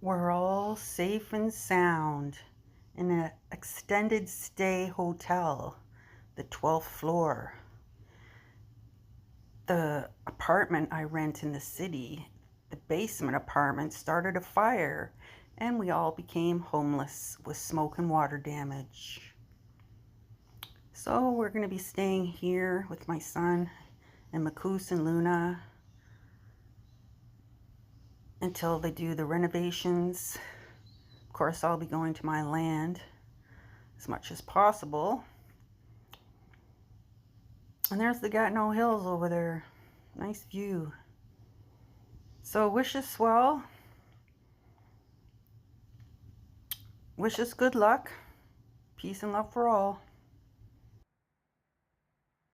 We're all safe and sound in an extended stay hotel, the 12th floor. The apartment I rent in the city, the basement apartment, started a fire and we all became homeless with smoke and water damage. So we're going to be staying here with my son and Makus and Luna until they do the renovations. Of course, I'll be going to my land as much as possible. And there's the Gatineau Hills over there. Nice view. So wish us well. Wish us good luck. Peace and love for all.